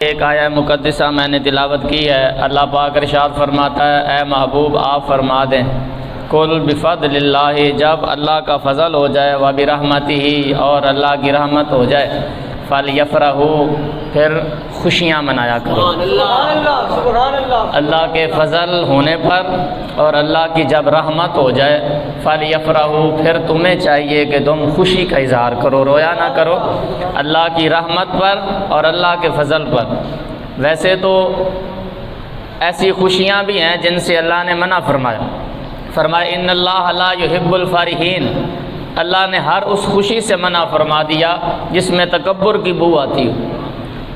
ایک آیہ مقدسہ میں نے تلاوت کی ہے۔ اللہ پاک ارشاد فرماتا ہے، اے محبوب آپ فرما دیں قل بفضل اللہ، جب اللہ کا فضل ہو جائے، وبرحمتہ اور اللہ کی رحمت ہو جائے، فلیفرحوا پھر خوشیاں منایا کرو۔ اللہ کے فضل ہونے پر اور اللہ کی جب رحمت ہو جائے، فلیفرحوا پھر تمہیں چاہیے کہ تم خوشی کا اظہار کرو، رویا نہ کرو اللہ کی رحمت پر اور اللہ کے فضل پر۔ ویسے تو ایسی خوشیاں بھی ہیں جن سے اللہ نے منع فرمایا، ان اللہ لا یحب الفرحین، اللہ نے ہر اس خوشی سے منع فرما دیا جس میں تکبر کی بو آتی ہو،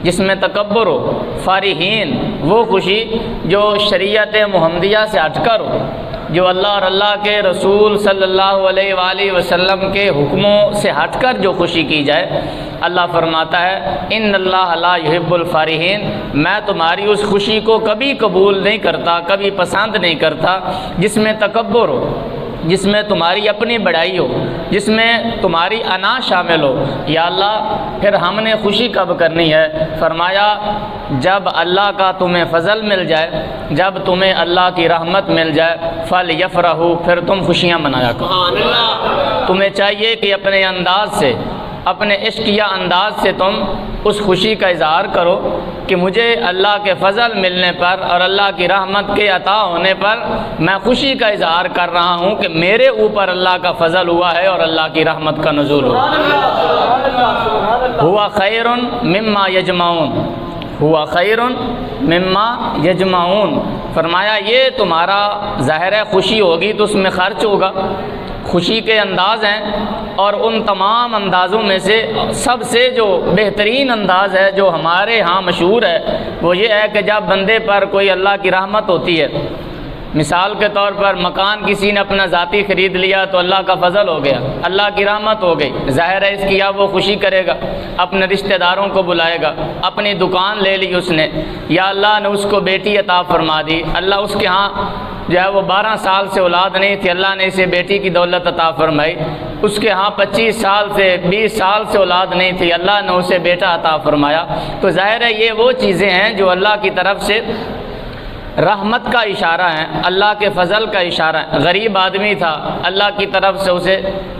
جس میں تکبر ہو۔ فارحین وہ خوشی جو شریعت محمدیہ سے ہٹ کر ہو، جو اللہ اور اللہ کے رسول صلی اللہ علیہ وآلہ وسلم کے حکموں سے ہٹ کر جو خوشی کی جائے۔ اللہ فرماتا ہے ان اللہ لا یحب الفرحین، میں تمہاری اس خوشی کو کبھی قبول نہیں کرتا، کبھی پسند نہیں کرتا جس میں تکبر ہو، جس میں تمہاری اپنی بڑائی ہو، جس میں تمہاری انا شامل ہو۔ یا اللہ پھر ہم نے خوشی کب کرنی ہے؟ فرمایا جب اللہ کا تمہیں فضل مل جائے، جب تمہیں اللہ کی رحمت مل جائے، فلیفرحوا پھر تم خوشیاں منایا کرو۔ تمہیں چاہیے کہ اپنے انداز سے، اپنے عشقیہ انداز سے تم اس خوشی کا اظہار کرو کہ مجھے اللہ کے فضل ملنے پر اور اللہ کی رحمت کے عطا ہونے پر میں خوشی کا اظہار کر رہا ہوں کہ میرے اوپر اللہ کا فضل ہوا ہے اور اللہ کی رحمت کا نزول ہوا۔ ہوا خیر مما یجمعون، ہوا خیر مما یجمعون، فرمایا یہ تمہارا ظاہر ہے خوشی ہوگی تو اس میں خرچ ہوگا، خوشی کے انداز ہیں، اور ان تمام اندازوں میں سے سب سے جو بہترین انداز ہے جو ہمارے ہاں مشہور ہے وہ یہ ہے کہ جب بندے پر کوئی اللہ کی رحمت ہوتی ہے، مثال کے طور پر مکان کسی نے اپنا ذاتی خرید لیا تو اللہ کا فضل ہو گیا، اللہ کی رحمت ہو گئی، ظاہر ہے اس کی یا وہ خوشی کرے گا، اپنے رشتہ داروں کو بلائے گا، اپنی دکان لے لی اس نے، یا اللہ نے اس کو بیٹی عطا فرما دی، اللہ اس کے ہاں جو ہے وہ 12 سال سے اولاد نہیں تھی، اللہ نے اسے بیٹی کی دولت عطا فرمائی، اس کے ہاں 25 سال سے 20 سال سے اولاد نہیں تھی، اللہ نے اسے بیٹا عطا فرمایا۔ تو ظاہر ہے یہ وہ چیزیں ہیں جو اللہ کی طرف سے رحمت کا اشارہ ہے، اللہ کے فضل کا اشارہ ہے۔ غریب آدمی تھا، اللہ کی طرف سے اسے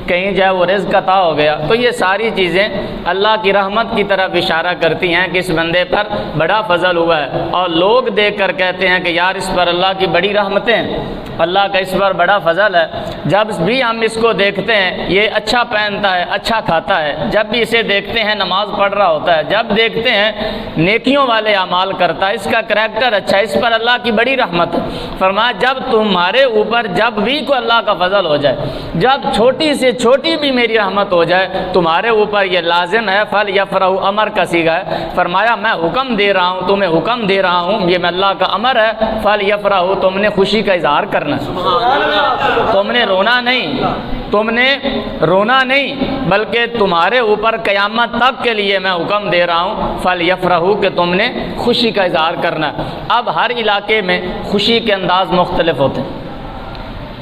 کہیں جو ہے وہ رزق عطا ہو گیا، تو یہ ساری چیزیں اللہ کی رحمت کی طرف اشارہ کرتی ہیں کہ اس بندے پر بڑا فضل ہوا ہے، اور لوگ دیکھ کر کہتے ہیں کہ یار اس پر اللہ کی بڑی رحمتیں ہیں، اللہ کا اس پر بڑا فضل ہے۔ جب بھی ہم اس کو دیکھتے ہیں یہ اچھا پہنتا ہے، اچھا کھاتا ہے، جب بھی اسے دیکھتے ہیں نماز پڑھ رہا ہوتا ہے، جب دیکھتے ہیں نیکیوں والے اعمال کرتا ہے، اس کا کریکٹر اچھا ہے، اس پر اللہ کی بڑی رحمت ہے۔ فرمایا جب تمہارے اوپر جب بھی کوئی اللہ کا فضل ہو جائے، جب چھوٹی سے چھوٹی بھی میری رحمت ہو جائے تمہارے اوپر، یہ لازم ہے فلیفرحوا، امر کا صیغہ ہے۔ فرمایا میں حکم دے رہا ہوں، تمہیں حکم دے رہا ہوں، یہ میں اللہ کا امر ہے، فلیفرحوا تم نے خوشی کا اظہار کرنا ہے، تم نے رونا نہیں، تم نے رونا نہیں، بلکہ تمہارے اوپر قیامت تک کے لیے میں حکم دے رہا ہوں فلیفرحوا کہ تم نے خوشی کا اظہار کرنا ہے۔ اب ہر علاقے میں خوشی کے انداز مختلف ہوتے ہیں۔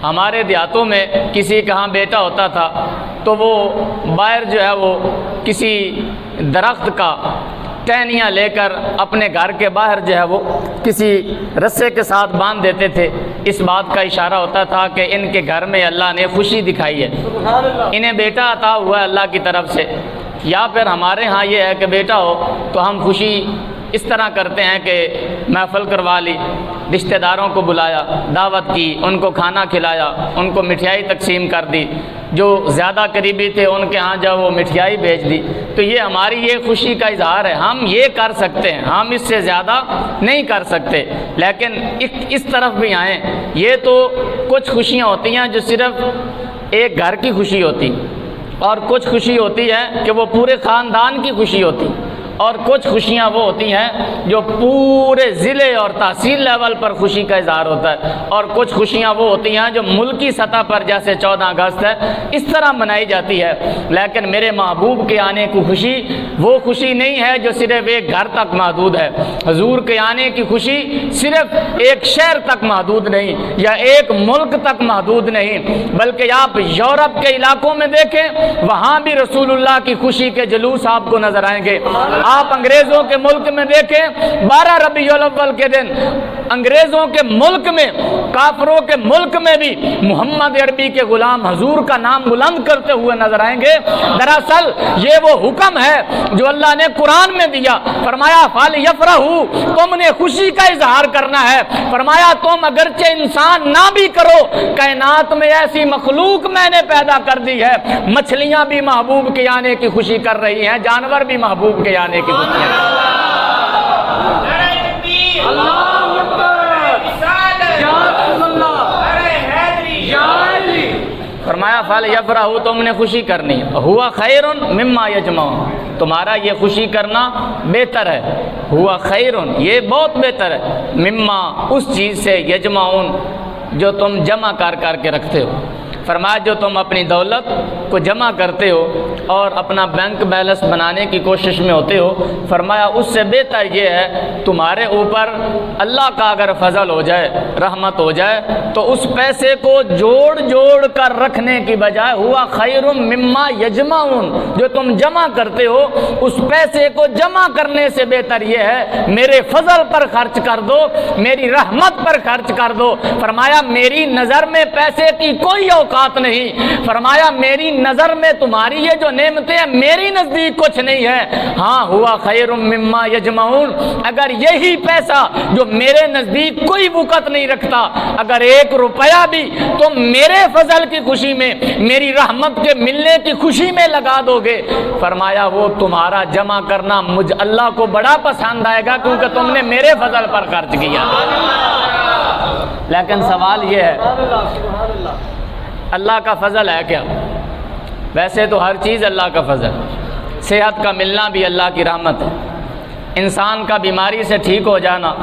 ہمارے دیہاتوں میں کسی کا ہاں بیٹا ہوتا تھا تو وہ باہر جو ہے وہ کسی درخت کا ٹہنیاں لے کر اپنے گھر کے باہر جو ہے وہ کسی رسے کے ساتھ باندھ دیتے تھے، اس بات کا اشارہ ہوتا تھا کہ ان کے گھر میں اللہ نے خوشی دکھائی ہے، انہیں بیٹا عطا ہوا ہے اللہ کی طرف سے۔ یا پھر ہمارے ہاں یہ ہے کہ بیٹا ہو تو ہم خوشی اس طرح کرتے ہیں کہ محفل کروا لی، رشتہ داروں کو بلایا، دعوت کی، ان کو کھانا کھلایا، ان کو مٹھائی تقسیم کر دی، جو زیادہ قریبی تھے ان کے ہاں جب وہ مٹھائی بھیج دی، تو یہ ہماری یہ خوشی کا اظہار ہے، ہم یہ کر سکتے ہیں، ہم اس سے زیادہ نہیں کر سکتے۔ لیکن اس طرف بھی آئیں، یہ تو کچھ خوشیاں ہوتی ہیں جو صرف ایک گھر کی خوشی ہوتی، اور کچھ خوشی ہوتی ہے کہ وہ پورے خاندان کی خوشی ہوتی، اور کچھ خوشیاں وہ ہوتی ہیں جو پورے ضلع اور تحصیل لیول پر خوشی کا اظہار ہوتا ہے، اور کچھ خوشیاں وہ ہوتی ہیں جو ملکی سطح پر جیسے 14 اگست ہے اس طرح منائی جاتی ہے۔ لیکن میرے محبوب کے آنے کی خوشی وہ خوشی نہیں ہے جو صرف ایک گھر تک محدود ہے، حضور کے آنے کی خوشی صرف ایک شہر تک محدود نہیں یا ایک ملک تک محدود نہیں، بلکہ آپ یورپ کے علاقوں میں دیکھیں وہاں بھی رسول اللہ کی خوشی کے جلوس آپ کو نظر آئیں گے۔ آپ انگریزوں کے ملک میں دیکھیں 12 ربیع الاول کے دن انگریزوں کے ملک میں، کافروں کے ملک میں بھی محمد عربی کے غلام حضور کا نام بلند کرتے ہوئے نظر آئیں گے۔ دراصل یہ وہ حکم ہے جو اللہ نے قرآن میں دیا، فرمایا فَلْيَفْرَحُوا، تم نے خوشی کا اظہار کرنا ہے، فرمایا تم اگرچہ انسان نہ بھی کرو، کائنات میں ایسی مخلوق میں نے پیدا کر دی ہے، مچھلیاں بھی محبوب کے آنے کی خوشی کر رہی ہیں، جانور بھی محبوب کے آنے کی خوشی کر رہی ہیں۔ فرمایا فَلْيَفْرَحُوا، تم نے خوشی کرنی ہے، ہوا خیر مما یجمعون، تمہارا یہ خوشی کرنا بہتر ہے، ہوا خیر، یہ بہت بہتر ہے، مما، اس چیز سے، یجمعون، جو تم جمع کر کے رکھتے ہو۔ فرمایا جو تم اپنی دولت کو جمع کرتے ہو اور اپنا بینک بیلنس بنانے کی کوشش میں ہوتے ہو، فرمایا اس سے بہتر یہ ہے تمہارے اوپر اللہ کا اگر فضل ہو جائے، رحمت ہو جائے، تو اس پیسے کو جوڑ کر رکھنے کی بجائے ہوا خیر مما یجمعون، جو تم جمع کرتے ہو اس پیسے کو جمع کرنے سے بہتر یہ ہے میرے فضل پر خرچ کر دو، میری رحمت پر خرچ کر دو۔ فرمایا میری نظر میں پیسے کی کوئی اوقات نہیں، فرمایا میری نظر میں تمہاری یہ جو نعمتیں ہیں میری نزدیک کچھ نہیں ہے، ہاں ہوا خیر مما یجمعون، اگر یہی پیسہ جو میرے نزدیک کوئی وقت نہیں رکھتا، اگر 1 روپیہ بھی تم میرے فضل کی خوشی میں، میری رحمت کے ملنے کی خوشی میں لگا دو گے، فرمایا وہ تمہارا جمع کرنا مجھ اللہ کو بڑا پسند آئے گا، کیونکہ تم نے میرے فضل پر خرچ کیا۔ لیکن سوال یہ ہے اللہ کا فضل ہے کیا؟ ویسے تو ہر چیز اللہ کا فضل، صحت کا ملنا بھی اللہ کی رحمت ہے، انسان کا بیماری سے ٹھیک ہو جانا،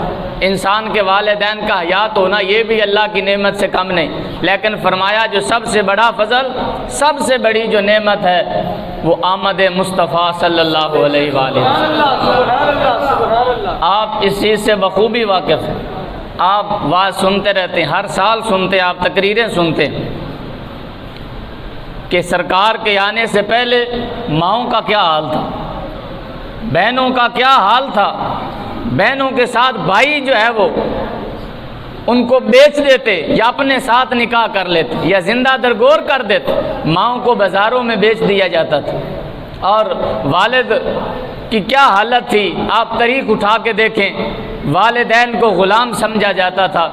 انسان کے والدین کا حیات ہونا، یہ بھی اللہ کی نعمت سے کم نہیں، لیکن فرمایا جو سب سے بڑا فضل، سب سے بڑی جو نعمت ہے وہ آمد مصطفیٰ صلی اللہ علیہ وآلہ وسلم۔ آپ اس چیز سے بخوبی واقف ہیں، آپ واعظ سنتے رہتے ہیں، ہر سال سنتے ہیں، آپ تقریریں سنتے ہیں کہ سرکار کے آنے سے پہلے ماؤں کا کیا حال تھا، بہنوں کا کیا حال تھا، بہنوں کے ساتھ بھائی جو ہے وہ ان کو بیچ دیتے یا اپنے ساتھ نکاح کر لیتے یا زندہ درگور کر دیتے، ماؤں کو بازاروں میں بیچ دیا جاتا تھا، اور والد کی کیا حالت تھی آپ تاریخ اٹھا کے دیکھیں، والدین کو غلام سمجھا جاتا تھا،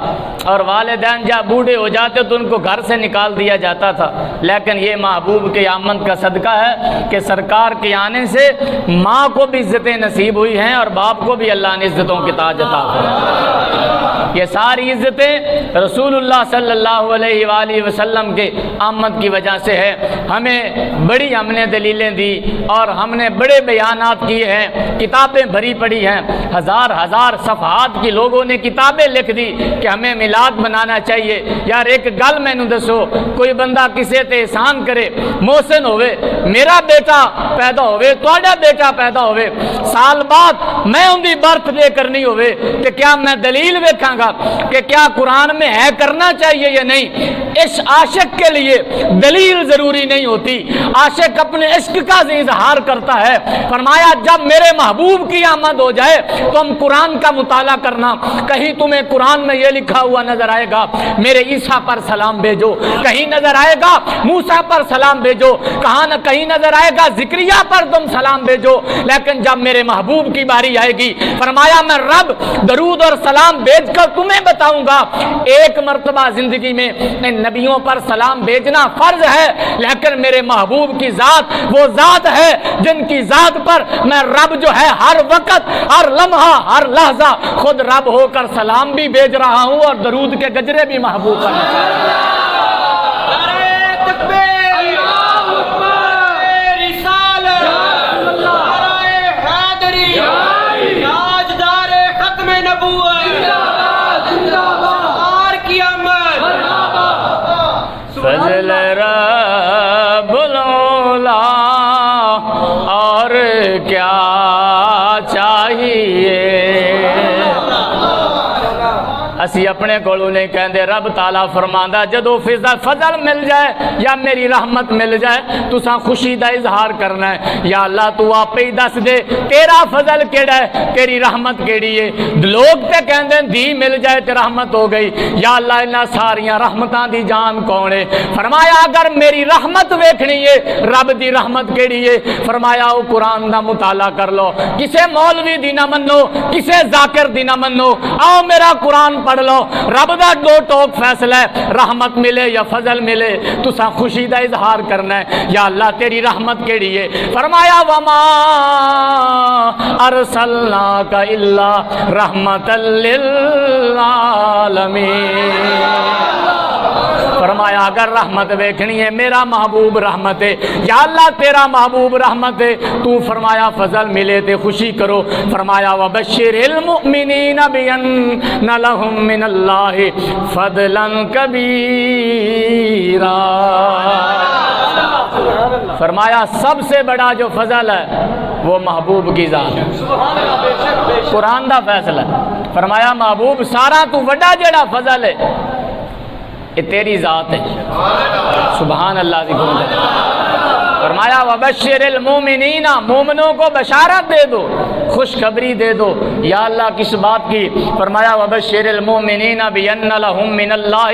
اور والدین جب بوڑھے ہو جاتے تو ان کو گھر سے نکال دیا جاتا تھا، لیکن یہ محبوب کے آمد کا صدقہ ہے کہ سرکار کے آنے سے ماں کو بھی عزتیں نصیب ہوئی ہیں اور باپ کو بھی اللہ نے عزتوں کی تاج عطا فرمائی۔ یہ ساری عزتیں رسول اللہ صلی اللہ علیہ وآلہ وسلم کے آمد کی وجہ سے ہے۔ ہمیں بڑی ہم نے دلیلیں دی اور ہم نے بڑے بیانات کیے ہیں، کتابیں بھری پڑی ہیں، ہزار صفحات کی لوگوں نے کتابیں لکھ دی کہ ہمیں میلاد منانا چاہیے۔ یار ایک گل میں دسو، کوئی بندہ کسی تے احسان کرے، محسن ہوئے، میرا بیٹا پیدا ہوئے، تہاڈا بیٹا پیدا ہوئے، سال بعد میں ان دی برتھ ڈے کرنی ہوئے، کہ کیا میں دلیل ویکھاں گا کہ کیا قرآن میں ہے کرنا چاہیے یا نہیں؟ اس عاشق کے لیے دلیل ضروری نہیں ہوتی، عاشق اپنے عشق کا اظہار کرتا ہے۔ فرمایا جب میرے محبوب کی آمد ہو جائے تو ہم قرآن کا مطالعہ کرنا، کہیں تمہیں قرآن میں یہ لکھا ہوا نظر آئے گا میرے عیسیٰ پر سلام بھیجو، کہیں نظر آئے گا موسیٰ پر سلام بھیجو، کہیں نظر آئے گا زکریا پر تم سلام بھیجو، لیکن جب میرے محبوب کی باری آئے گی، فرمایا میں رب درود اور سلام بھیج کر تمہیں بتاؤں گا۔ ایک مرتبہ زندگی میں ان نبیوں پر سلام بھیجنا فرض ہے، لیکن میرے محبوب کی ذات وہ ذات ہے جن کی ذات پر میں رب جو ہے ہر وقت، ہر لمحہ، ہر لحظہ خود رب ہو کر سلام بھی بھیج رہا ہوں اور درود کے گجرے بھی محبوب پر فضل رب العلا اور کیا چاہیے، اسی اپنے کولوں نہیں کہندے، رب تعالیٰ فرماندا جدو فضل مل جائے یا میری رحمت مل جائے تساں خوشی دا اظہار کرنا ہے، یا اللہ تو آپ ہی دس دے تیرا فضل کیڑا ہے، تیری رحمت کیڑی ہے۔ لوگ تے کہندے دی مل جائے تے رحمت ہو گئی، یا اللہ انہاں ساریاں رحمتاں دی جان کون ہے؟ فرمایا اگر میری رحمت ویکھنی ہے، رب دی رحمت کیڑی ہے؟ فرمایا او قرآن دا مطالعہ کر لو، کسے مولوی دی نہ منو، کسے ذاکر دی نہ منو، آؤ میرا قرآن پڑھ لو، رب دا دو ٹوک فیصلہ ہے، رحمت ملے یا فضل ملے تساں خوشی دا اظہار کرنا ہے، یا اللہ تیری رحمت کیڑی ہے؟ فرمایا وما ارسلناک الا رحمت للعالمین۔ فرمایا اگر رحمت ویکھنی ہے میرا محبوب رحمت ہے، یا اللہ تیرا محبوب رحمت ہے، تو فرمایا فضل ملے تے خوشی کرو۔ فرمایا وبشر المؤمنین بان لهم من اللہ فضلا کبیرا۔ فرمایا سب سے بڑا جو فضل ہے وہ محبوب کی ذات ہے، قرآن دا فیصلہ ہے۔ فرمایا محبوب سارا تو بڑا جڑا فضل ہے یہ تیری ذات ہے، سبحان اللہ دی گنج۔ فرمایا وبشر المومنین، مومنوں کو بشارت دے دو، خوشخبری دے دو، یا اللہ کس بات کی؟ فرمایا وبشر المومنین بان لهم من اللہ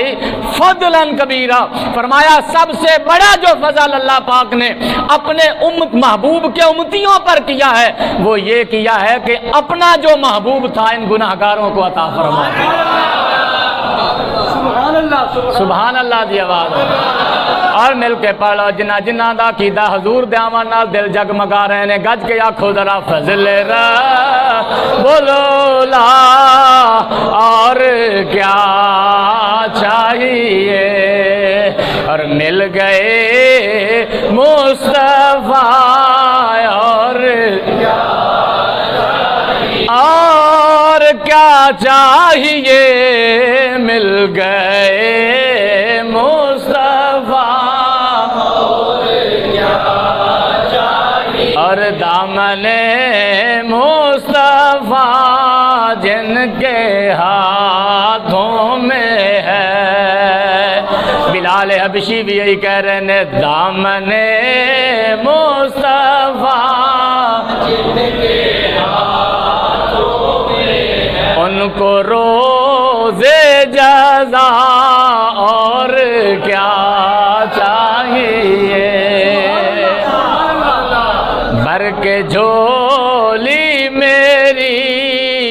فضلا کبیرا۔ فرمایا سب سے بڑا جو فضل اللہ پاک نے اپنے امت محبوب کے امتیوں پر کیا ہے وہ یہ کیا ہے کہ اپنا جو محبوب تھا ان گناہگاروں کو عطا فرما۔ سبحان اللہ دی آواز اور مل کے پڑھو، جنہ جنہ دا عقیدہ حضور دے آمن نال دل جگمگا رہے نے، گج کے آکھو ذرا فضل بولو لا اور کیا چاہیے، اور مل گئے مصطفیٰ اور کیا چاہیے، مل گئے مصطفیٰ اور دامن مصطفیٰ جن کے ہاتھوں میں ہے۔ بلال حبشی بھی یہی کہہ رہے ہیں، دامن مصطفیٰ جن کے ان کو روزے جزا اور کیا چاہیے، بھر کے جھولی میری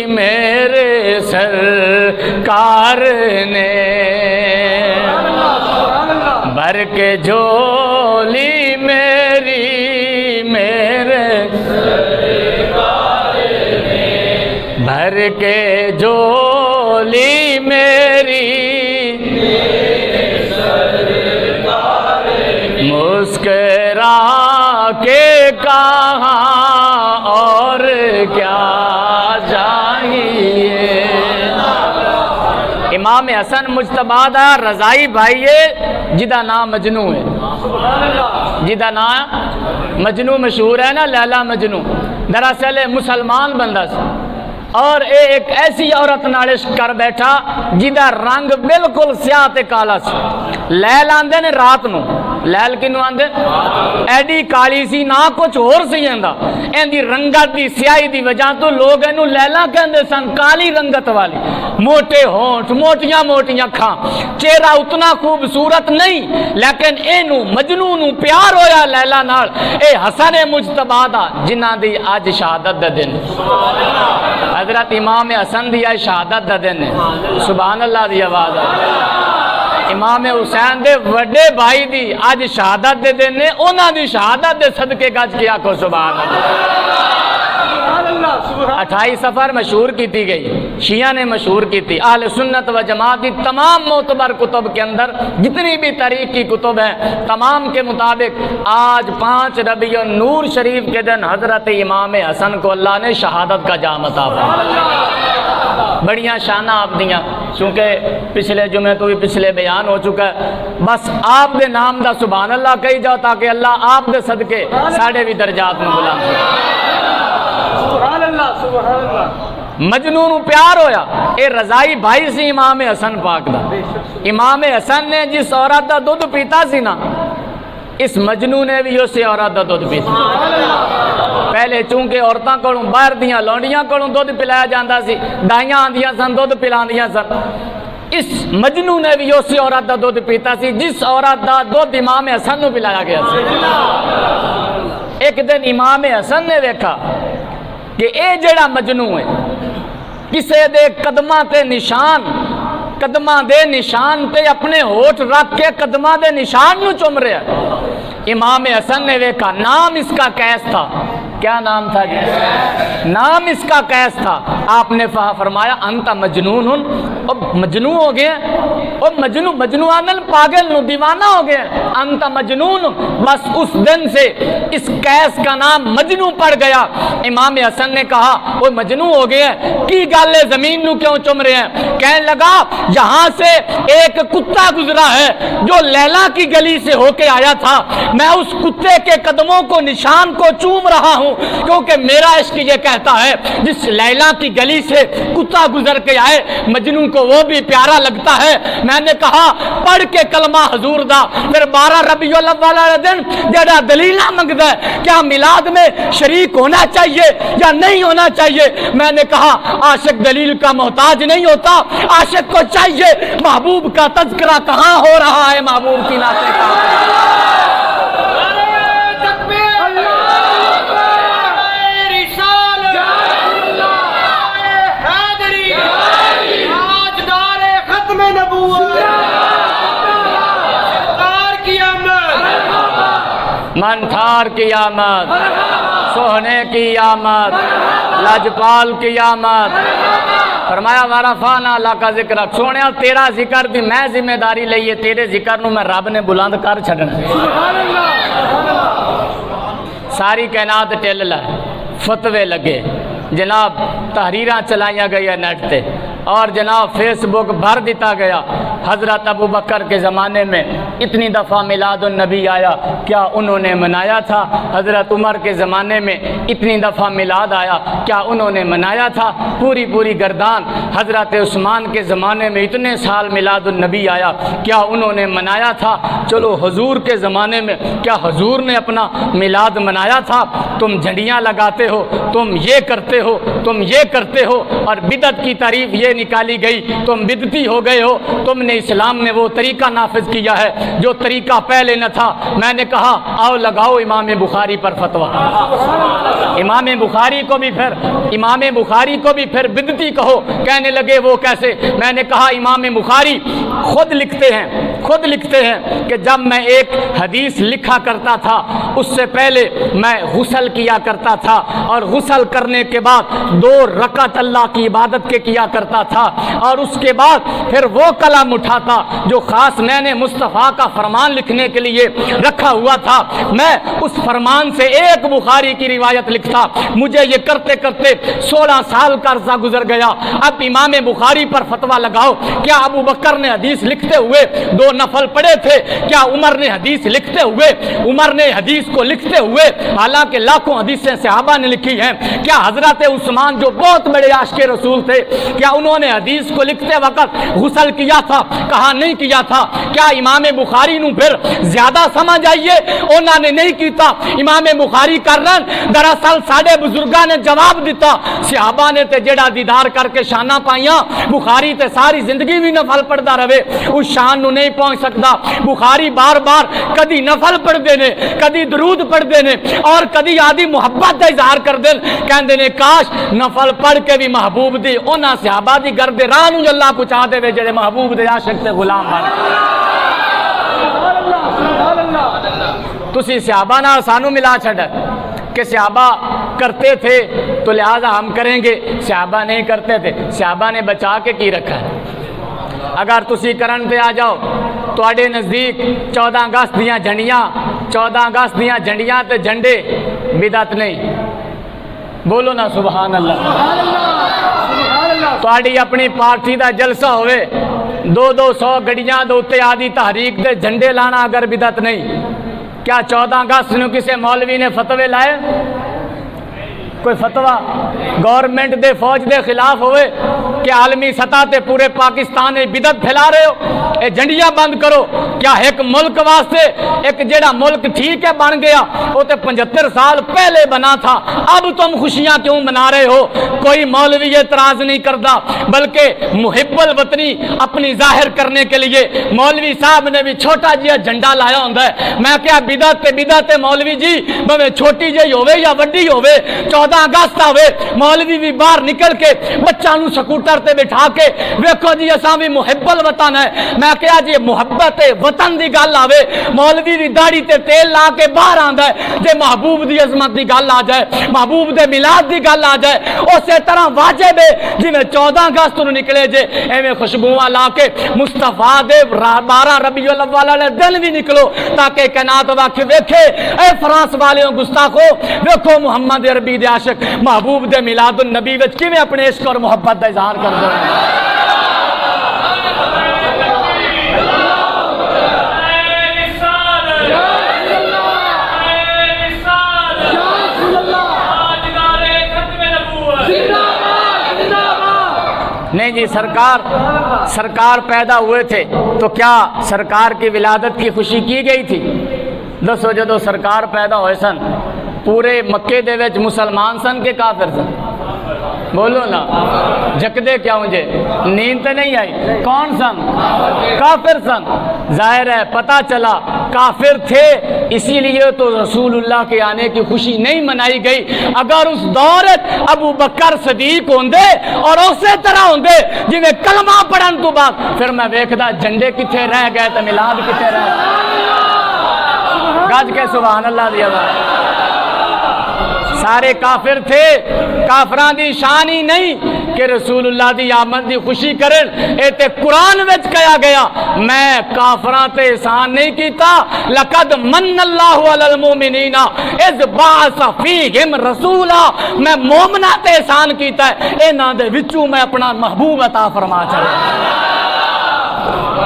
میرے سرکار نے، بھر کے جھولی میری میرے بھر کے جھولی میری مسکرا کے کہاں اور کیا چاہیے۔ امام حسن مجتبی دا رضائی بھائی ہے جدا نام مجنو ہے، جدا نام مجنو مشہور ہے نا، لیلا مجنو۔ دراصل مسلمان بندہ سی اور ایک ایسی عورت نال عشق کر بیٹھا جدا رنگ بالکل سیاہ تے کالا سی۔ لیل آندے نے رات نو، لیل کنو آندے؟ ایڈی کالی سی نہ کچھ اور سی ایندا، ایندی رنگت دی سیاہی دی وجہ تو لوگ اینو لیلا کہندے سن، کالی رنگت والی، موٹے ہونٹ، موٹیاں موٹیاں کھاں، چہرہ اتنا خوبصورت نہیں، لیکن اینو مجنو نو پیار ہویا لیلا نال۔ اے حسن مجتبی دا جنہاں دی اج شہادت دا دن، حضرت امام حسن دی آج شہادت دا دن ہے، سبحان اللہ دی آواز ہے۔ امام حسین دے وڈے بھائی دی آج شہادت دے دن ہے، انہاں دی شہادت دے صدقے گج کیا کو سبحان اللہ۔ 28 سفر مشہور کی تھی گئی، شیعہ نے مشہور کی تھی، اہل سنت و جماعت کی تمام معتبر کتب کے اندر جتنی بھی تاریخ کی کتب ہیں تمام کے مطابق آج 5 ربیع النور شریف کے دن حضرت امام حسن کو اللہ نے شہادت کا جام عطا فرمایا۔ بڑیاں شانہ آپ دیاں، چونکہ پچھلے جمعے تو بھی پچھلے بیان ہو چکا ہے، بس آپ دے نام دا سبحان اللہ کہی جاؤ تاکہ اللہ آپ دے صدقے ساڑھے بھی درجات میں بلند کرے۔ مجنون پیار ہویا اے رضائی بھائی سی امام حسن پاک دا. امام حسن نے جس عورت دا دودھ پیتا سی نا اس مجنون نے بھی اسی عورت دا دودھ پیتا. پہلے چونکہ عورتاں کولوں باہر دیاں لونڈیاں کولوں دودھ پلایا جاندا سی, دائیاں آندیاں سن دودھ پلاندیاں سن. اس مجنون نے بھی اسی عورت دا دودھ پیتا سی جس عورت دا دودھ امام حسن نو پلایا گیا سی. ایک دن امام حسن نے دیکھا کہ اے جڑا مجنون ہے کسے دے قدماں تے نشان تے اپنے ہوٹ رکھ کے قدماں دے نشان نو چوم رہا ہے. امام حسن نے دیکھا, نام اس کا قیس تھا. کیا نام تھا جی؟ نام اس کا قیس تھا. آپ نے فرمایا انت مجنون, اب مجنون ہو گئے, اب مجنون پاگل نو دیوانہ ہو گئے, انت مجنون. بس اس دن سے اس قیس کا نام مجنون پڑ گیا. امام حسن نے کہا وہ مجنون ہو گئے کی گالے زمین نو کیوں چم رہے ہیں؟ کہنے لگا یہاں سے ایک کتا گزرا ہے جو لیلا کی گلی سے ہو کے آیا تھا, میں اس کتے کے قدموں کو نشان کو چوم رہا ہوں کیونکہ میرا عشق یہ کہتا ہے جس لیلا کی گلی سے کتا گزر کے آئے مجنون کو وہ بھی پیارا لگتا ہے. میں نے کہا پڑھ کے کلمہ حضور دا پھر 12 ربیع الاول والے دن جڑا دلیلہ منگدا ہے کیا میلاد میں شریک ہونا چاہیے یا نہیں ہونا چاہیے؟ میں نے کہا عاشق دلیل کا محتاج نہیں ہوتا, عاشق کو چاہیے محبوب کا تذکرہ کہاں ہو رہا ہے, محبوب کی نعتیں کہاں. منتھار کی آمد, سوہنے کی آمد, لاجپال کی آمد. فرمایا ورفعنا لک ذکرک, سونے تیرا ذکر بھی میں ذمہ داری لئیے, تیرے ذکر نو میں رب نے بلند کر چھڑنا. ساری کائنات ٹل لائے, فتوے لگے, جناب تحریراں چلائیاں گئی ہے نیٹ تے, اور جناب فیس بک بھر دیتا گیا. حضرت ابو بکر کے زمانے میں اتنی دفعہ میلاد النبی آیا, کیا انہوں نے منایا تھا؟ حضرت عمر کے زمانے میں اتنی دفعہ میلاد آیا, کیا انہوں نے منایا تھا؟ پوری گردان. حضرت عثمان کے زمانے میں اتنے سال میلاد النبی آیا, کیا انہوں نے منایا تھا؟ چلو حضور کے زمانے میں کیا حضور نے اپنا میلاد منایا تھا؟ تم جھنڈیاں لگاتے ہو, تم یہ کرتے ہو, تم یہ کرتے ہو, اور بدعت کی تعریف یہ نکالی گئی تم بدعتی ہو گئے ہو. تم نے اسلام میں وہ طریقہ نافذ کیا ہے جو طریقہ پہلے نہ تھا. میں نے کہا آؤ لگاؤ امام بخاری پر فتویٰ. امام بخاری کو بھی پھر بدعتی کہو. کہنے لگے وہ کیسے؟ میں نے کہا امام بخاری خود لکھتے ہیں کہ جب میں ایک حدیث لکھا کرتا تھا اس سے پہلے میں غسل کیا کرتا تھا, اور غسل کرنے کے بعد 2 رکعت اللہ کی عبادت کے کیا کرتا تھا, اور اس کے بعد پھر وہ قلم اٹھاتا جو خاص میں نے مصطفیٰ کا فرمان لکھنے کے لیے رکھا ہوا تھا, میں اس فرمان سے ایک بخاری کی روایت لکھتا. مجھے یہ کرتے کرتے 16 سال کا عرصہ گزر گیا. اب امام بخاری پر فتویٰ لگاؤ. کیا ابو بکر نے حدیث لکھتے ہوئے 2 نفل پڑھے تھے؟ کیا عمر نے حدیث کو لکھتے ہوئے حالانکہ لاکھوں حدیثیں صحابہ نے لکھی ہیں, کیا حضرت عثمان جو بہت بڑے عاشق رسول تھے کیا انہوں نے حدیث کو لکھتے وقت غسل کیا تھا؟ کہا نہیں کیا تھا. کیا امام بخاری نو پھر زیادہ سمجھ آئیے انہوں نے نہیں کیتا. امام بخاری کرن دراصل ساڑھے بزرگاں نے جواب دیتا, صحابہ نے تے جڑا دیدار کر کے شانہ پائیاں, بخاری تے ساری زندگی بھی نفل پڑھدا رہے, اس شان نو نہیں پہنچ سکتا. بخاری بار بار کدی نفل پڑھ دینے, کدی درود پڑھ دینے, اور کدی آدھی محبت کا اظہار کر دین. کہندے نے کاش نفل پڑھ کے بھی محبوب دی انہاں صحابہ دی گرد راہ نو اللہ پہنچا دے جڑے محبوب دے عاشق تے غلام بن. تسی صحابہ نال سانو ملا چھڈ کہ صحابہ کرتے تھے تو لہذا ہم کریں گے, صحابہ نہیں کرتے تھے, صحابہ نے بچا کے کی رکھا ہے. اگر تسی کرن پہ آ جاؤ تواڈے نزدیک 14 اگست دیاں جھنڈیاں تے جھنڈے بدعت نہیں, بولو نا سبحان اللہ. تواڈی اپنی پارٹی دا جلسہ ہوئے 200 گڑیاں دے اوتے آدھی تحریک دے جھنڈے لانا اگر بدعت نہیں, کیا 14 اگست نو کسے مولوی نے فتوے لائے؟ کوئی فتویٰ گورنمنٹ دے فوج دے خلاف ہوئے کہ عالمی سطح تے پورے پاکستان میں بدعت پھیلا رہے ہو، اے جھنڈیاں بند کرو۔ کیا ایک ملک واسطے ایک جڑا ملک ٹھیک ہے بن گیا وہ تے 75 سال پہلے بنا تھا، اب تم خوشیاں کیوں منا رہے ہو؟ کوئی مولوی اعتراض نہیں کرتا، بلکہ محب الوطنی اپنی ظاہر کرنے کے لیے مولوی صاحب نے بھی چھوٹا جہا جھنڈا لایا ہوتا ہے۔ میں کیا بدعت مولوی جی بھویں چھوٹی جہی ہوے یا وڈی ہوے، 14 اگست ہوے، مولوی بھی باہر نکل کے بچہ نو سکوٹر تے بٹھا کے ویکھو جی اساں بھی محب الوطن ہے۔ میں کیا جی محبت وطن دی گل آوے، مولوی دی داڑھی تے تیل لا کے باہر آندا ہے، جے محبوب دی عظمت دی گل آ جائے، محبوب دے میلاد دی گل آ جائے، اسی طرح واجب ہے جویں 14 اگست نو نکلے جے ایویں خوشبوواں لا کے مصطفیٰ دے 12 ربیع الاول والے دن بھی نکلو تاکہ کائنات واقع ویکھے اے فرانس والیوں گستاخو، ویکھو محمد عربی دے عاشق محبوب دے میلاد النبی وچ کیویں اپنے عشق اور محبت دا اظہار کردے ہیں۔ نہیں جی، سرکار پیدا ہوئے تھے تو کیا سرکار کی ولادت کی خوشی کی گئی تھی؟ دسو جدو سرکار پیدا ہوئے سن پورے مکے دے وچ مسلمان سن کے کافر سن؟ بولو نا، جکدے کیا مجھے نیند تے نہیں آئی؟ کون سن؟ کافر سن۔ ظاہر ہے پتہ چلا کافر تھے، اسی لیے تو رسول اللہ کے آنے کی خوشی نہیں منائی گئی۔ اگر اس دور ابو بکر صدیق ہوندے اور اسی طرح ہوندے جی میں کلمہ پڑھن تو بعد، پھر میں ویکھدا جھنڈے کتھے رہ گئے تے میلاد کتھے رہ گئے۔ گج کے سبحان اللہ دی آواز۔ سارے کافر تھے، کافران دی شان ہی نہیں کہ رسول اللہ دی آمد دی خوشی کرن، اے تے قرآن وچ کہا گیا میں کافران تے احسان نہیں کیتا، لقد من اللہ علی المومنین اذ بعث فیہم رسولا، میں مومنہ تے احسان کیتا ہے، انہاں دے وچوں میں اپنا محبوب عطا فرما چلا۔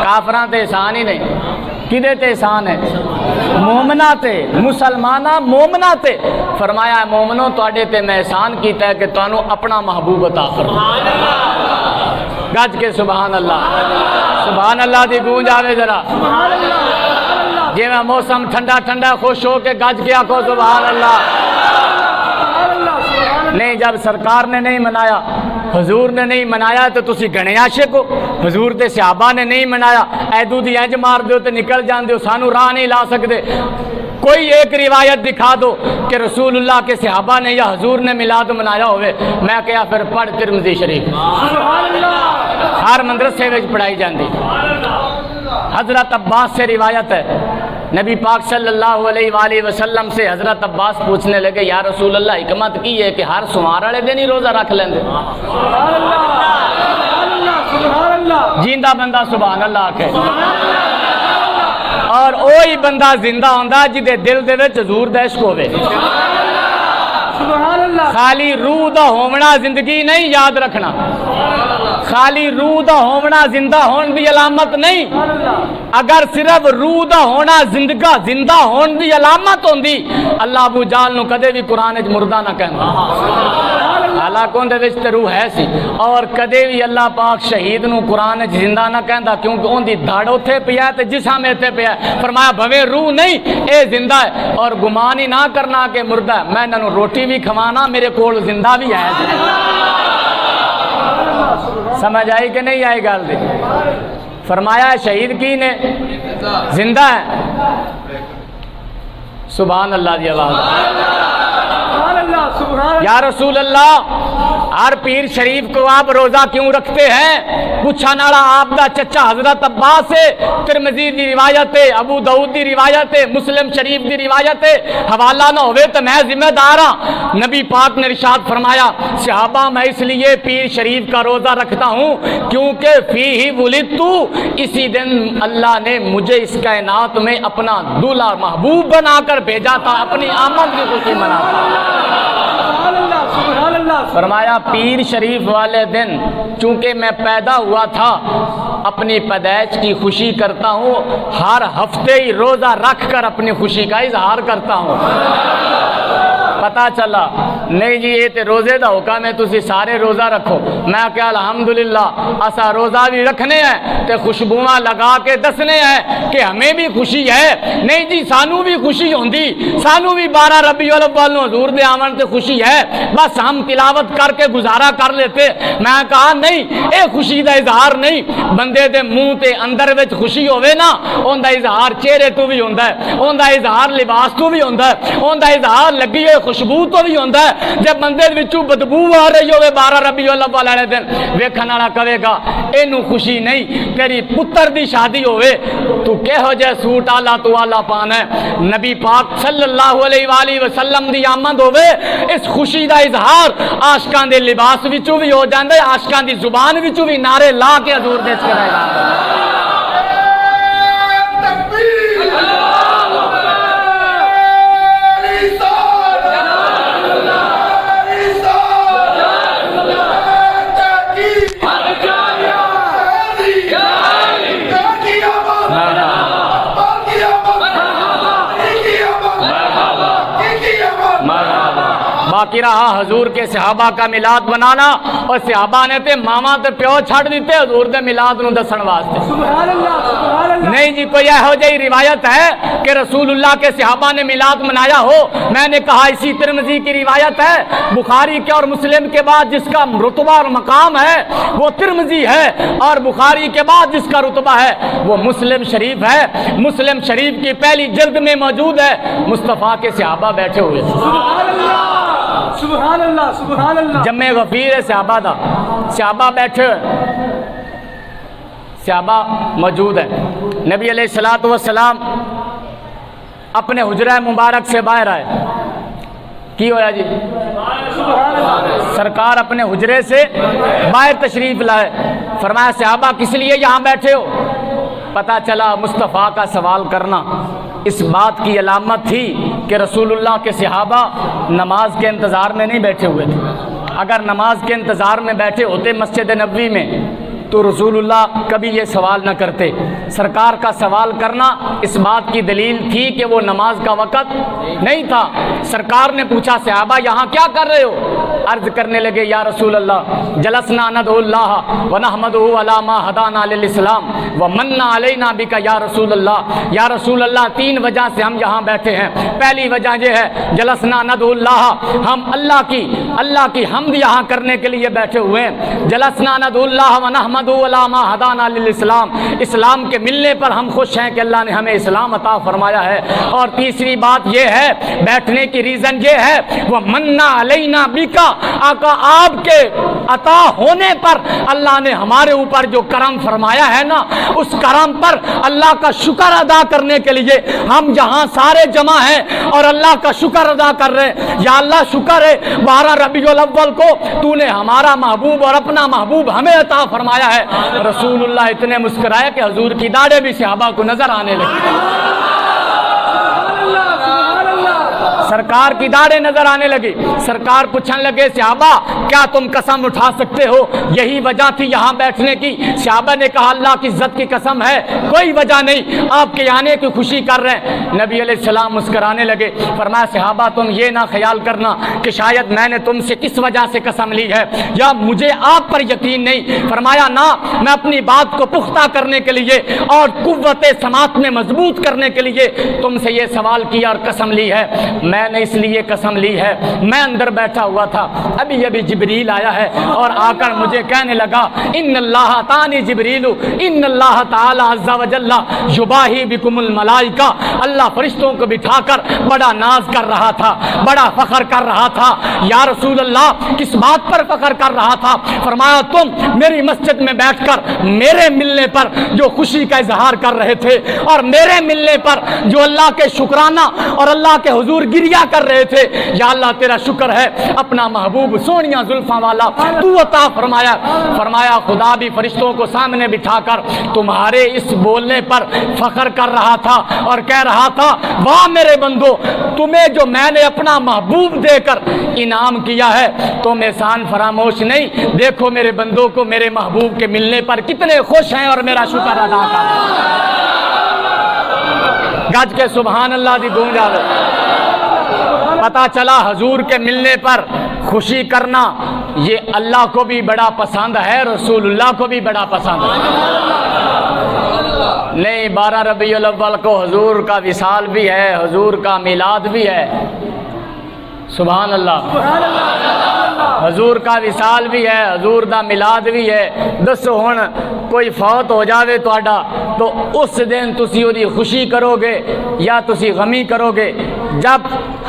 کافران تے احسان ہی نہیں، کدے تے احسان ہے؟ مومنہ تے، مسلمانہ مومنہ تے۔ فرمایا مومنوں تواڈے تے میں احسان کیتا ہے کہ تانوں اپنا محبوب عطا فرما۔ گج کے سبحان اللہ، سبحان اللہ دی گونج آوے ذرا۔ جی میں موسم ٹھنڈا ٹھنڈا خوش ہو کے گج کے آکھو سبحان اللہ۔ نہیں، جب سرکار نے نہیں منایا، حضور نے نہیں منایا تو تسی گھنے عاشق ہو۔ حضور تے صحابہ نے نہیں منایا، ایدو دی انج مار دیو تے نکل جان دیو، سانو راہ نہیں لا سکتے۔ کوئی ایک روایت دکھا دو کہ رسول اللہ کے صحابہ نے یا حضور نے میلاد منایا ہوئے، میں کہا پھر پڑھ ترمذی شریف، ہر مدرسے میں پڑھائی جاندی۔ حضرت عباس سے روایت ہے، نبی پاک صلی اللہ علیہ وآلہ وسلم سے حضرت عباس پوچھنے لگے یا رسول اللہ حکمت کی ہے کہ ہر سمار والے دن ہی روزہ رکھ لیں دے؟ جیندہ بندہ سبحان اللہ آکھے، اور اوہی بندہ زندہ ہوندا جدے دل دے وچ حضور دا عشق ہوے۔ خالی روح دا ہونا زندگی نہیں، یاد رکھنا، خالی روح دا ہونا زندہ ہون دی علامت نہیں۔ اگر صرف روح دا ہونا زندہ ہون دی علامت ہوندی، اللہ ابو جہل نو کدے بھی قرآن وچ مردہ نہ کہندا، حالانکہ اون دے وچ تے روح ہے سی۔ اور کدے بھی اللہ پاک شہید نو قرآن وچ زندہ نہ کہندا، کیونکہ اون دی دھڑ اوتھے پیا تے جسم ایتھے پیا۔ فرمایا بھویں روح نہیں اے زندہ ہے، اور گمان ہی نہ کرنا کہ مردہ ہے، میں انہاں نو روٹی بھی کھوانا، میرے کول زندہ بھی ہے۔ سمجھ آئی کہ نہیں آئی گل دی؟ فرمایا شہید کی نے زندہ ہے، سبحان اللہ دی آواز۔ یا رسول اللہ ہر پیر شریف کو آپ روزہ کیوں رکھتے ہیں؟ پوچھا ناڑا آپ دا چچا حضرت عباس ہے، ترمذی دی روایت ہے، ابو داؤد دی روایت ہے، مسلم شریف دی روایت ہے، حوالہ نہ ہوئے تو میں ذمہ دار ہوں۔ نبی پاک نے ارشاد فرمایا صحابہ میں اس لیے پیر شریف کا روزہ رکھتا ہوں کیونکہ فیہ ولدتو، اسی دن اللہ نے مجھے اس کائنات میں اپنا دولہا محبوب بنا کر بھیجا تھا، اپنی آمد کی خوشی مناتا۔ فرمایا پیر شریف والے دن چونکہ میں پیدا ہوا تھا، اپنی پیدائش کی خوشی کرتا ہوں، ہر ہفتے ہی روزہ رکھ کر اپنی خوشی کا اظہار کرتا ہوں۔ پتا چلا نہیں جی یہ تے روزے دا حکم ہے تسی سارے روزہ رکھو. میں کہ الحمدللہ اسا روزہ بھی رکھنے ہیں تے خوشبوواں لگا کے دسنے ہیں کہ ہمیں بھی خوشی ہے. نہیں جی سانو بھی خوشی ہوندی, سانو بھی 12 ربیع الاول نو حضور دے آمن تے خوشی ہے, بس ہم تلاوت کر کے گزارا کر لیتے. میں کہا نہیں, اے خوشی دا اظہار نہیں, بندے دے منہ تے اندر وچ خوشی ہوے نا اون دا اظہار چہرے تو بھی ہوندا ہے, اون دا اظہار لباس تو بھی ہوندا ہے, اون دا اظہار لگی ہوئی خوشبو تو بھی ہوندا ہے. جب بندے وچوں بدبو آ رہی ہوے 12 ربیع الاول والے دن ویکھن والا کہے گا اینو خوشی نہیں, تیری پتر دی شادی ہوے تو کہو جے سوٹ آلہ تو آلہ پانا ہے, نبی پاک صلی اللہ علیہ وآلہ وسلم دی آمد ہوے, اس خوشی دا اظہار عاشقاں دے لباس وچوں بھی ہو جاندا ہے, عاشقاں دی زبان وچوں بھی نعرے لا کے حضور دے چڑھائے گا. باقی رہا حضور کے صحابہ کا میلاد بنانا, اور صحابہ نے تے ماما تے پیو چھڑ دیتے حضور دے میلاد نو دسن واسطے. نہیں جی کوئی ایہو جہی روایت ہے کہ رسول اللہ کے صحابہ نے میلاد منایا ہو؟ میں نے کہا اسی ترمذی کی روایت ہے, بخاری کے اور مسلم کے بعد جس کا رتبہ اور مقام ہے وہ ترمذی ہے, اور بخاری کے بعد جس کا رتبہ ہے وہ مسلم شریف ہے. مسلم شریف کی پہلی جلد میں موجود ہے, مصطفیٰ کے صحابہ بیٹھے ہوئے. سبحان اللہ سبحان اللہ. جمع غفیر ہے صحابہ دا, صحابہ بیٹھے صحابہ موجود ہے. نبی علیہ الصلوۃ والسلام اپنے حجرہ مبارک سے باہر آئے. کی ہویا جی؟ سرکار اپنے حجرے سے باہر تشریف لائے. فرمایا صحابہ کس لیے یہاں بیٹھے ہو؟ پتہ چلا مصطفیٰ کا سوال کرنا اس بات کی علامت تھی کہ رسول اللہ کے صحابہ نماز کے انتظار میں نہیں بیٹھے ہوئے تھے. اگر نماز کے انتظار میں بیٹھے ہوتے مسجد نبوی میں تو رسول اللہ کبھی یہ سوال نہ کرتے. سرکار کا سوال کرنا اس بات کی دلیل تھی کہ وہ نماز کا وقت نہیں تھا. سرکار نے پوچھا صحابہ یہاں کیا کر رہے ہو؟ عرض کرنے لگے یا رسول اللہ جلسنا ندعو اللہ ونحمدہ علی ما ہدانا للاسلام ومن علینا بک یا رسول اللہ. یا رسول اللہ 3 وجہ سے ہم یہاں بیٹھے ہیں. پہلی وجہ یہ ہے جلسنا ندعو اللہ, ہم اللہ کی حمد یہاں کرنے کے لیے بیٹھے ہوئے ہیں. جلسنا ندعو اللہ ونحمدہ علی ما ہدانا للاسلام, اسلام کے ملنے پر ہم خوش ہیں کہ اللہ نے ہمیں اسلام عطا فرمایا ہے. اور تیسری بات یہ ہے بیٹھنے کی ریزن یہ ہے ومن علینا بک, آقا آپ کے عطا ہونے پر اللہ نے ہمارے اوپر جو کرم فرمایا ہے نا, اس کرم پر اللہ کا شکر ادا کرنے کے لیے ہم یہاں سارے جمع ہیں اور اللہ کا شکر ادا کر رہے ہیں. یا اللہ شکر ہے 12 ربیع الاول کو تو نے ہمارا محبوب اور اپنا محبوب ہمیں عطا فرمایا ہے. رسول اللہ اتنے مسکرائے کہ حضور کی داڑھیں بھی صحابہ کو نظر آنے لگی. سرکار کی داڑھیں نظر آنے لگی. سرکار پوچھنے لگے صحابہ کیا تم قسم اٹھا سکتے ہو یہی وجہ تھی یہاں بیٹھنے کی؟ صحابہ نے کہا اللہ کی عزت کی قسم ہے کوئی وجہ نہیں, آپ کے آنے کی خوشی کر رہے ہیں. نبی علیہ السلام مسکرانے لگے. فرمایا صحابہ تم یہ نہ خیال کرنا کہ شاید میں نے تم سے کس وجہ سے قسم لی ہے یا مجھے آپ پر یقین نہیں. فرمایا نہ, میں اپنی بات کو پختہ کرنے کے لیے اور قوت سماعت میں مضبوط کرنے کے لیے تم سے یہ سوال کیا اور قسم لی ہے. میں نے اس لیے قسم لی ہے, میں اندر بیٹھا ہوا تھا, ابھی جبریل آیا ہے اور آ کر مجھے کہنے لگا ان اللہ تعالی جبریل ان اللہ تعالی عز و جل یباہی بکم الملائکہ, اللہ فرشتوں کو بٹھا کر بڑا ناز کر رہا تھا, بڑا فخر کر رہا تھا. یا رسول اللہ کس بات پر فخر کر رہا تھا؟ فرمایا تم میری مسجد میں بیٹھ کر میرے ملنے پر جو خوشی کا اظہار کر رہے تھے اور میرے ملنے پر جو اللہ کے شکرانہ اور اللہ کے حضور گریا کر رہے تھے, یا اللہ تیرا شکر ہے اپنا محبوب سونیاں زلفاں والا تو عطا فرمایا. فرمایا خدا بھی فرشتوں کو سامنے بٹھا کر تمہارے اس بولنے پر فخر کر رہا تھا اور کہہ رہا تھا واہ میرے بندو, تمہیں جو میں نے اپنا محبوب دے کر انعام کیا ہے تم احسان فراموش نہیں. دیکھو میرے بندوں کو میرے محبوب کے ملنے پر کتنے خوش ہیں اور میرا شکر ادا کر رہے ہیں. گج کے سبحان اللہ دی گونج آوے. پتہ چلا حضور کے ملنے پر خوشی کرنا یہ اللہ کو بھی بڑا پسند ہے، رسول اللہ کو بھی بڑا پسند ہے۔ نہیں، 12 ربیع الاول کو حضور کا وصال بھی ہے، حضور کا میلاد بھی ہے، سبحان اللہ، حضور کا وصال بھی ہے، حضور دا میلاد بھی ہے۔ دسو ہن کوئی فوت ہو جاوے تہاڈا تو اس دن تسی اودی خوشی کرو گے یا تسی غمی کرو گے؟ جب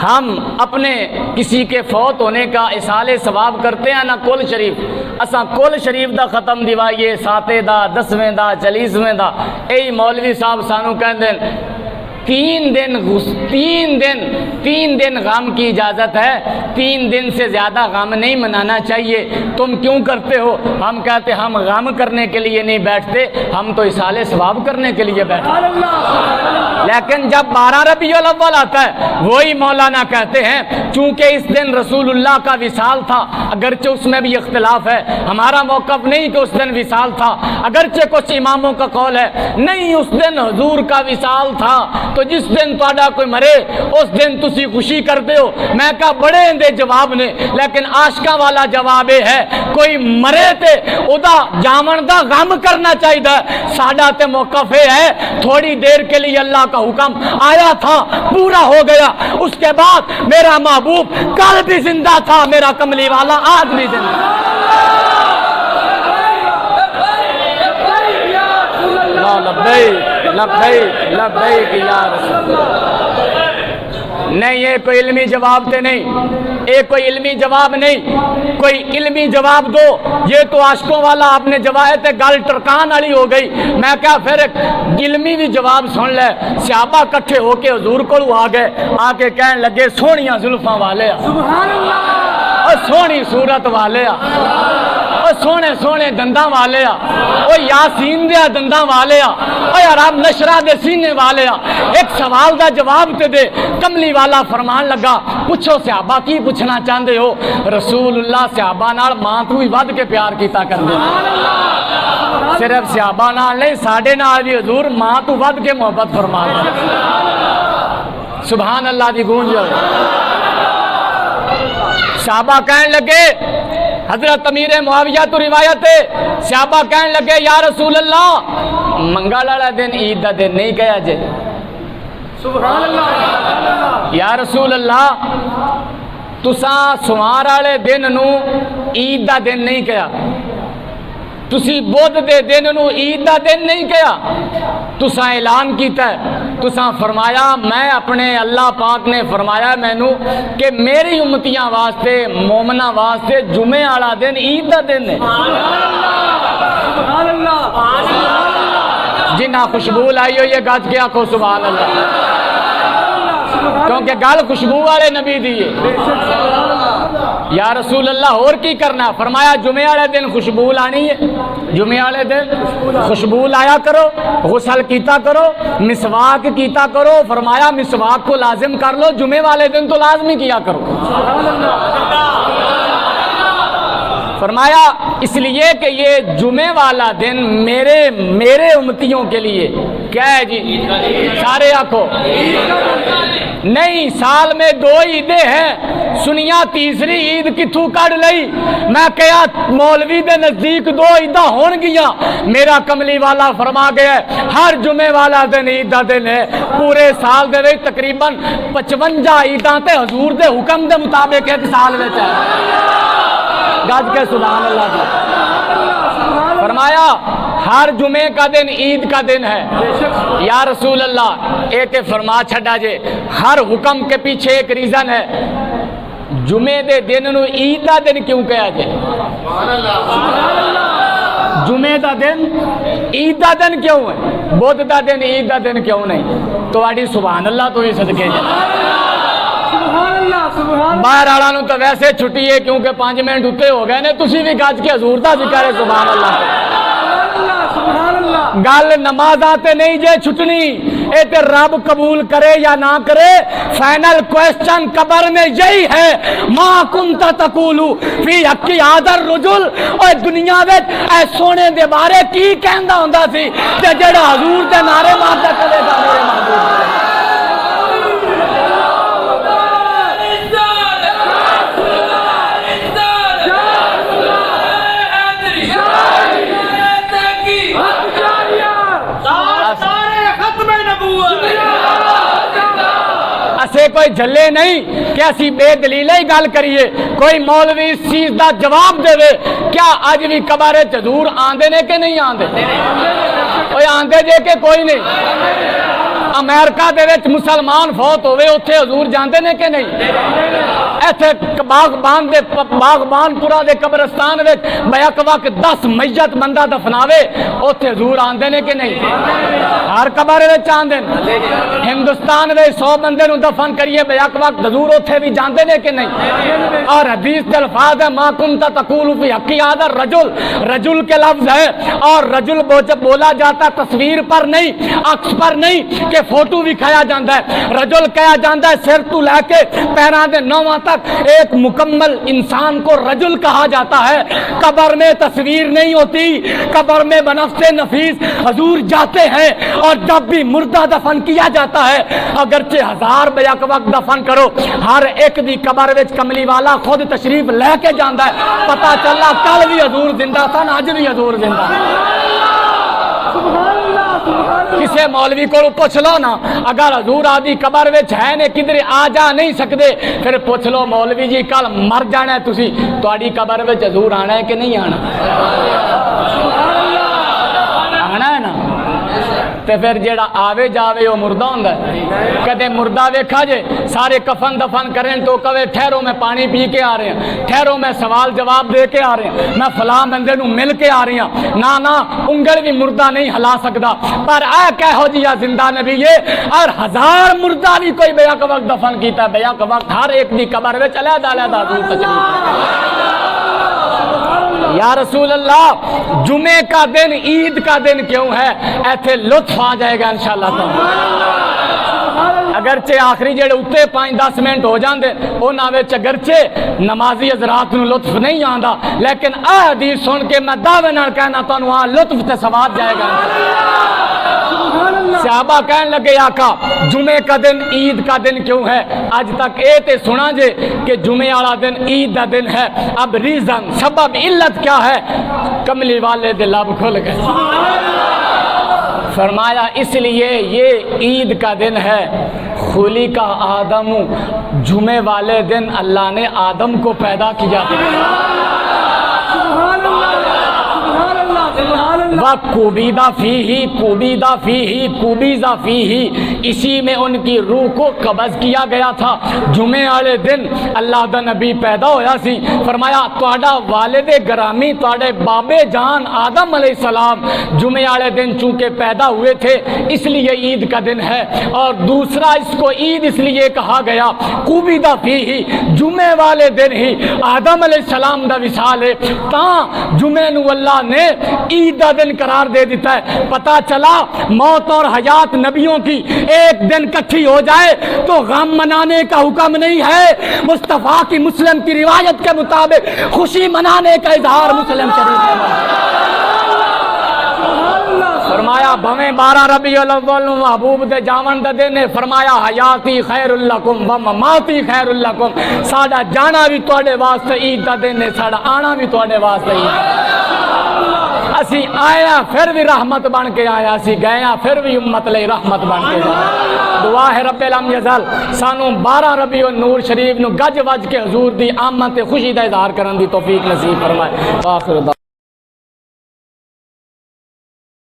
ہم اپنے کسی کے فوت ہونے کا اصال ثواب کرتے ہیں نا کل شریف، اساں کل شریف دا ختم دیوائیے، 7 دا 10ویں دا 40ویں دا، اے مولوی صاحب سانو کہندے تین دن غم کی اجازت ہے، 3 دن سے زیادہ غم نہیں منانا چاہیے، تم کیوں کرتے ہو؟ ہم کہتے ہم غم کرنے کے لیے نہیں بیٹھتے، ہم تو اصال ثواب کرنے کے لیے بیٹھتے ہیں۔ لیکن جب 12 ربیع الاول آتا ہے وہی مولانا کہتے ہیں چونکہ اس دن رسول اللہ کا وصال تھا، اگرچہ اس میں بھی اختلاف ہے، ہمارا موقف نہیں کہ اس دن وصال تھا، اگرچہ کچھ اماموں کا قول ہے نہیں اس دن حضور کا وصال تھا، تو جس دن تہاڈا کوئی مرے اس دن تسی خوشی کرتے ہو۔ میں کہا بڑے اندے جواب نے، لیکن عاشقاں والا جواب یہ ہے کوئی مرے تے ادا جاون دا غم کرنا چاہیے۔ ساڈا تے موقف یہ ہے تھوڑی دیر کے لیے اللہ کا حکم آیا تھا، پورا ہو گیا، اس کے بعد میرا محبوب کل بھی زندہ تھا، میرا کملی والا آج بھی زندہ لبیک یا رسول اللہ۔ نہیں، یہ کوئی علمی جواب تے نہیں، یہ کوئی علمی جواب نہیں، کوئی علمی جواب دو، یہ تو عاشقوں والا آپ نے جواب تے گل ٹرکان والی ہو گئی۔ میں کہا پھر ایک علمی بھی جواب سن لے۔ صحابہ کٹھے ہو کے حضور کو آ گئے، آ کے کہنے لگے سونیاں زلفاں والے سبحان اللہ، اور سونی صورت والے سونے سونے دنداں والے یاسین دیا دنداں والے عرب نشرہ دے سینے والے ایک سوال دا جواب تے دے۔ کملی والا فرمان لگا پوچھو صحابہ کی پوچھنا چاہتے ہو؟ رسول اللہ صحابہ نال ماں تو ہی ود کے پیار کیتا کردے، صرف صحابہ نال نہیں ساڈے نال بھی حضور ماں تو ود کے محبت فرمان دے۔ سبحان اللہ دی گونج ہوئے۔ صحابہ کہنے لگے، حضرت امیر معاویہ تو روایت ہے، صحابہ کہنے لگے یا رسول اللہ منگل والا دن عید دا دن نہیں کہا جے؟ سبحان اللہ۔ یا رسول اللہ تساں سوار والے دن نو عید دا دن نہیں کہا، تسی بدھ دے دن نو عید دا دن نہیں کہا، تساں اعلان کیتا ہے، تساں فرمایا میں اپنے اللہ پاک نے فرمایا مینوں کہ میری امتیاں واسطے مومنہ واسطے جمعے والا دن عید دا دن ہے۔ سبحان اللہ۔ جنہ خوشبو لائی ہو یہ گج کے آکھو سبحان اللہ، کیونکہ گل خوشبو والے نبی دیئے۔ یا رسول اللہ اور کی کرنا؟ فرمایا جمعے والے دن خوشبو لانی ہے، جمعے والے دن خوشبو لایا کرو، غسل کیتا کرو، مسواک کیتا کرو، فرمایا مسواک کو لازم کر لو، جمعے والے دن تو لازمی کیا کرو۔ فرمایا اس لیے کہ یہ جمعے والا دن میرے امتیوں کے لیے کیا ہے جی؟ سارے آنکھوں نہیں، سال میں 2 عیدیں ہیں، سنیا تیسری عید کتھوں کڑ لئی؟ میں کہا مولوی دے نزدیک 2 عیداں ہون گیاں، میرا کملی والا فرما گیا ہے ہر جمعے والا دن عید دا دن ہے، پورے سال دے وچ تقریباً 55 عیداں تے حضور دے حکم دے مطابق ایک سال وچ ہے۔ گج کے سبحان اللہ دی۔ فرمایا ہر جمعے کا دن عید کا دن ہے۔ یا رسول اللہ ایک فرما چھڑا جے، ہر حکم کے پیچھے ایک ریزن ہے، جمعے دے دن نو عید دا دن کیوں کہا جے؟ جمعے دا دن عید دا دن کیوں ہے؟ بدھ دا دن عید دا دن کیوں نہیں؟ تو آڑی سبحان اللہ تو ہی صدقے جائے۔ باہر آڑا تو ویسے چھٹی ہے کیونکہ 5 منٹ اتے ہو گئے نے، تسی بھی گج کے حضور دا ذکر ہے سبحان اللہ۔ گل نمازاں نہیں جے چھٹنی، اے تے رب قبول کرے یا نہ کرے، فائنل کوئسچن قبر میں یہی ہے ما کنت تقولو فی حق ھذا الرجل، اور دنیا وچ اے سونے دے بارے کی کہندا ہوندا سی تے جڑا حضور دے نعرے ماردا چلے گا میرے محبوب۔ یہ کوئی جھلے نہیں کہ اسی بے دلیل ہی گل کریے، کوئی مولوی اس چیز دا جواب دے کیا اج بھی قبر وچ حضور آندے نے کہ نہیں آندے؟ کوئی آندے جے کہ کوئی نہیں؟ امریکہ دے وچ مسلمان فوت ہوئے اتھے حضور جاندے نے کہ نہیں؟ ایتھے باغبان پورا دے قبرستان وچ بیک وقت 10 میت بندہ دفناوے اتھے حضور آندے نے کہ نہیں؟ ہر قبر وچ آندے نے۔ ہندوستان وچ 100 بندے نو دفن کریے بیک وقت حضور اتھے بھی جاندے نے کہ نہیں؟ اور حدیث دے الفاظ ہے ما کنت تقول فی حق ھذا الرجل، رجل کے لفظ ہے اور رجل بولا جاتا تصویر پر نہیں، عکس پر نہیں کہ فوٹو بھی کھایا جاندہ ہے، رجل کہا جاندہ ہے سر تو لے کے پیران دے نواں تک ایک مکمل انسان کو رجل کہا جاتا ہے۔ قبر میں تصویر نہیں ہوتی، قبر میں بنفس نفیس حضور جاتے ہیں، اور جب بھی مردہ دفن کیا جاتا ہے اگرچہ 1000 بیک وقت دفن کرو، ہر ایک دی قبر وچ کملی والا خود تشریف لے کے جاندہ ہے، پتہ چلا کل بھی حضور زندہ تھا، آج بھی حضور زندہ ہے۔ کسے مولوی کو پوچھ لو نا، اگر حضور آدھی قبر وچ ہے نے کدھر آ جا نہیں سکتے، پھر پوچھ لو مولوی جی کل مر جانا ہے تسی، تہاڈی قبر وچ حضور آنا ہے کہ نہیں آنا؟ آنا ہے نا؟ تے پھر جیڑا آوے جاوے وہ مردہ ہوندا ہے۔ کدے مردہ ویکھا جے سارے کفن دفن کریں تو کہے ٹھہرو میں پانی پی کے آ رہے ہیں، ٹھہرو میں سوال جواب دے کے آ رہے ہیں، میں فلاں بندے نو مل کے آ رہی ہوں، نا انگل بھی مردہ نہیں ہلا سکدا، پر اے کہو جی زندہ نبی یہ اور 1000 مردہ بھی کوئی بیک وقت دفن کیتا ہے، بیک وقت ہر ایک دی قبر وچ علیحدہ علیحدہ حضور تشریف۔ یا رسول اللہ جمعے کا دن عید کا دن کیوں ہے؟ ایتھے لطف آ جائے گا انشاءاللہ تعالی۔ اگرچہ آخری جڑے اتے 5-10 منٹ ہو جاندے انہاں وچ اگرچہ نمازی حضرات نو لطف نہیں آندا، لیکن اے حدیث سن کے میں دعوے نال کہنا تانوں ہاں لطف تے ثواب جائے گا۔ صحابہ کہنے لگے آقا جمعے کا دن عید کا دن کیوں ہے؟ آج تک اے تے سنا جے کہ جمعے والا دن عید دا دن ہے، اب ریزن سبب علت کیا ہے؟ کملی والے دے لب کھل گئے۔ فرمایا اس لیے یہ عید کا دن ہے، خلی کا آدم، جمعے والے دن اللہ نے آدم کو پیدا کیا، وَقُبِضَ فِيهِ اسی میں ان کی روح کو قبض کیا گیا تھا۔ جمعے والے دن اللہ دا نبی پیدا ہویا سی، فرمایا تہاڈا والد گرامی تہاڈے بابے جان آدم علیہ السلام جمعے والے دن چونکہ پیدا ہوئے تھے اس لیے عید کا دن ہے، اور دوسرا اس کو عید اس لیے کہا گیا قُبِضَ فِيهِ جمعے والے دن ہی آدم علیہ السلام دا وصال ہے، تاں جمعے نو اللہ نے عید دا دن قرار دے دیتا ہے۔ پتہ چلا موت اور حیات نبیوں کی ایک دن کٹھی ہو جائے تو غم منانے کا حکم نہیں ہے، مصطفیٰ کی مسلم کی روایت کے مطابق خوشی منانے کا اظہار مسلم شریف میں فرمایا بھویں 12 ربیع الاول محبوب دے جاون دے دن، فرمایا حیاتی خیر لکم و مماتی خیر لکم، ساڈا جانا بھی تواڈے واسطے عید دا دن ہے، ساڈا آنا بھی تواڈے واسطے عید ہے۔ اسی آیا پھر بھی رحمت بن کے آیا، اسی گیا پھر بھی امت لئی رحمت بن کے جایا۔ دعا ہے رب العالمین یزل سانو 12 ربیع النور شریف نو گج وج کے حضور دی آمد تے خوشی دا اظہار کرن دی توفیق نصیب فرمائے۔ آخر